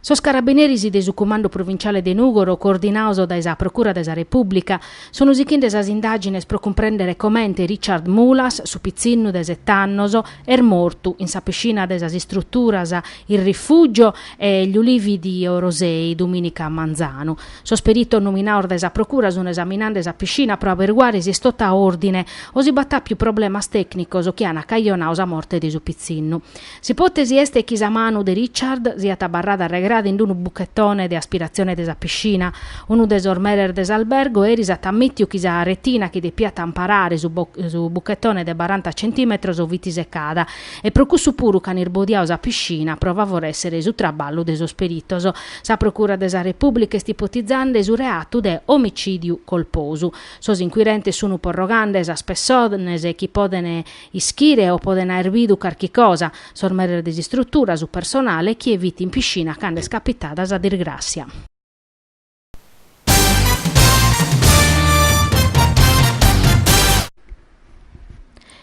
Sos carabinieri de su comando provinciale de Nugoro, coordinato da esa Procura desa Repubblica, sono usichinde esas indagines pro comprendere commente Richard Mulas, su pizzinnu de 7 annos, mortu in sa piscina desas istrutturas il rifugio e gli ulivi di Orosei, Dominica Manzano. Sos perito nominaor desa Procura sono esaminando esa piscina pro averiguare se stota ordine o si battà più problemas tecnicos o che hanno caionau a morte di su pizzinnu. S'ipotesi este chi sa manu de Richard sia tabarrada regrada in un buchettone di aspirazione desa piscina, uno des ormerer des albergo eris attammittiu chi sa retina chi depia tamparare su buchettone de 40 centimetros o viti secada e pro cussu puru canir bodiaus a piscina prova vor essere su traballo de sos peritos. Sa Procura desa Repubblica est ipotizzande su reatu de omicidiu colposu. Sos inquirentes sono porrogande a spessones e chi podene ischire o podene ervidu carchi cosa, sormerer desi struttura su personale chi eviti in piscina cande scapitadas a disgrazia.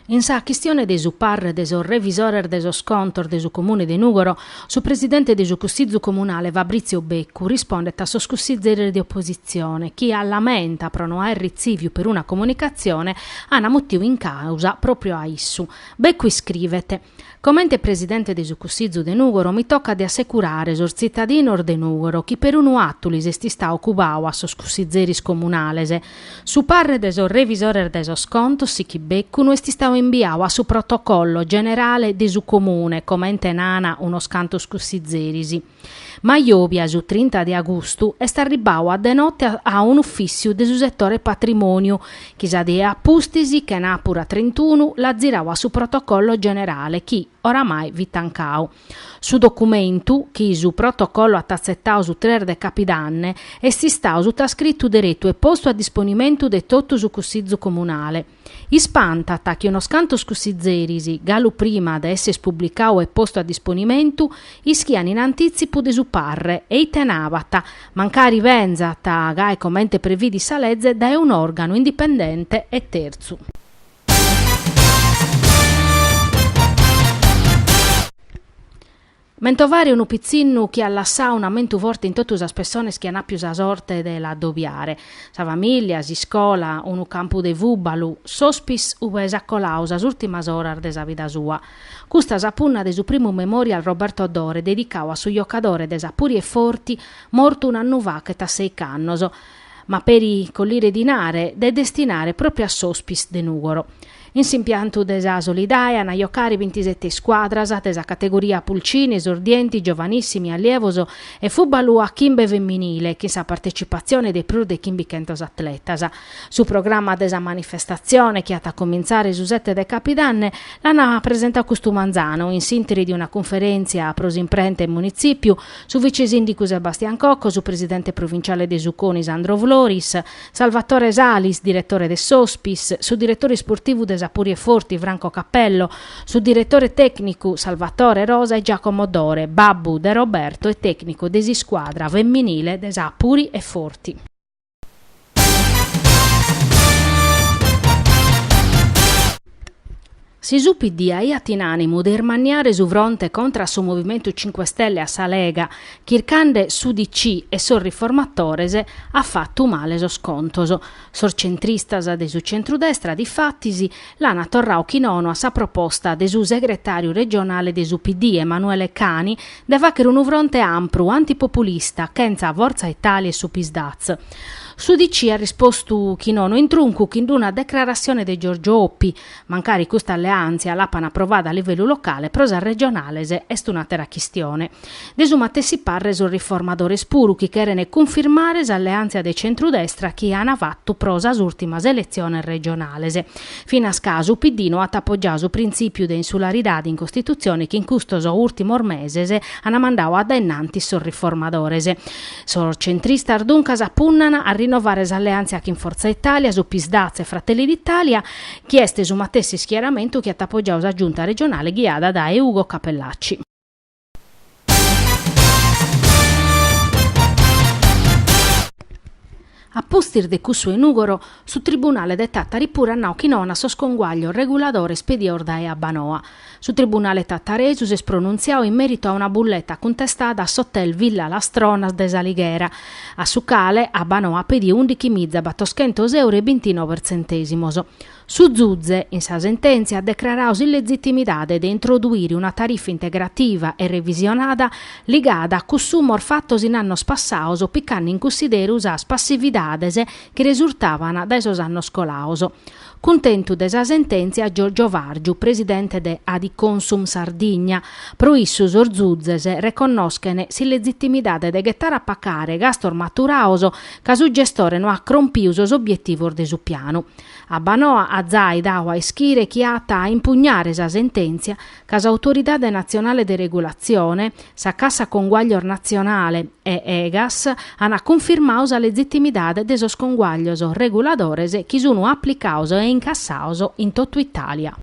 In sa chistione de su parre de su revisore de su scontor de su comune de Nugoro, su presidente de su Cussizzu comunale Fabrizio Beccu risponde a sos cussizzeri di opposizione, chi lamenta pro no aer riziviu per una comunicazione ana motivo in causa proprio a issu. Beccu scrivete: commente presidente de su Cussizzu de Nugoro mi tocca di assicurare sos cittadinor de Nugoro chi per unu attulis esti sta occupau a sos cussizzeris comunalese. Su parre de su revisore de su sconto si chi Beccu no esti sta inviau a su protocollo generale de su comune, commente nana uno scanto scussizerisi. Ma iobia su 30 di agosto est arribau a de notte a un ufficio de su settore patrimonio, chi sa de appustisi che napura 31 la zirau a su protocollo generale, chi oramai vi tancau. Su documentu, chi su protocollo attazzettau su 3 de capidanne, esti stau su trascrittu deretto e posto a disponimento de tottu su cussizzu comunale. Ispantata che uno scanto scussizerisi, galu prima de esses pubblicau e posto a disponimento, ischian in anticipu de su parre e itenavata, mancari venzata, gae commente previdi salezze da un organo indipendente e terzu. Mentovari unu pizzinnu chi allassa un ammentu forte in totus as persones chi hanno più sa sorte de la doviare. Sa famiglia, si scola, unu campu de vubalu, sospis ube esacolaus as ultimas oras de sa vida sua. Custa sa punna de su primo memorial Roberto Dore dedicau a su giocatore de sa Puri e Forti morto un annu va che ta 6 annos, ma per i collire dinare de destinare proprio a sospis de Nugoro. In s'impiantu desa Solidaia na giocare 27 squadras desa categoria pulcini, esordienti, giovanissimi, allievoso e fubalu a chimbe femminile, chi sa partecipazione dei pru de chimbi kentos atletas. Su programma desa manifestazione che ha cominciare su 7 de capidanne l'hanno presenta Custumanzano in sintesi di una conferenza a pros imprente e municipio su vice sindaco Sebastian Cocco, su presidente provinciale de Zucconi Sandro Vloris, Salvatore Salis, direttore de Sospis, su direttore sportivo de Puri e Forti Franco Cappello, su direttore tecnico Salvatore Rosa e Giacomo Dore, babbu de Roberto e tecnico desi squadra femminile de Puri e Forti. Si su PD aiat in animo de irmaniare su fronte contra su Movimento 5 Stelle a sa Lega, chircande su DC e sor riformatores ha fatto male so scontoso. Sor centristas de su centrodestra di fattisi l'ana torrau chinono a sa proposta de su segretario regionale de su PD Emanuele Cani de facere un fronte ampru antipopulista chenza Forza Italia e su Pisdaz. Su DC ha risposto chinono in truncu che in una declarazione di Giorgio Oppi, mancari questa alleanza l'apana approvata a livello locale, prosa regionale est un'altra questione. Desumate si parre sul riformatore spuru che querene confermare l'alleanza de centrodestra che hanno fatto prosa l'ultima elezione regionale. Fino a scaso PD no ha appoggiato su principio de insularità in Costituzione che in questo ultimo mese hanno mandato ad innanti sul riformatore. Sor centrista dunque s'appunnano a rinnovare l'alleanza che in Forza Italia su Pisdaz e Fratelli d'Italia che este su matessi schieramento che ha appoggiato la giunta regionale guidata da Ugo Capellacci. A postir de cussu enugoro, su tribunale de Tattari pure annau chi non a sosconguaglio regolatore spedior dae a Banoa. Su tribunale tattaresu si è pronunziato in merito a una bulletta contestata a Sottel Villa Lastronas de Salighera, a su cale a Banoa pedì 11.800,29 euro. Su Zuzze, in sa sentenza, ha declarato illegittimidade de introdurre una tariffa integrativa e revisionata ligata a cussumor fattos in annos passaos piccando in considero as passividades che risultavano dai sos annos scolaos. Contento desa sentenza Giorgio Vargiu, presidente de Adiconsum Sardigna, pro issus Zuzzes riconoscene s'illegittimidade de gettare a pacare gastor maturaoso ca su gestore non ha crompius os obiettivos de su piano. A Banoa, a Zai, Daua e Schire chiata a impugnare esa sentenza ca s'Autorità Nazionale de Regulazione, sa Cassa Conguaglior Nazionale e EGAS hanno confermato la legittimidade de sos conguaglios reguladores chi sono applicados e incassados in tutta Italia.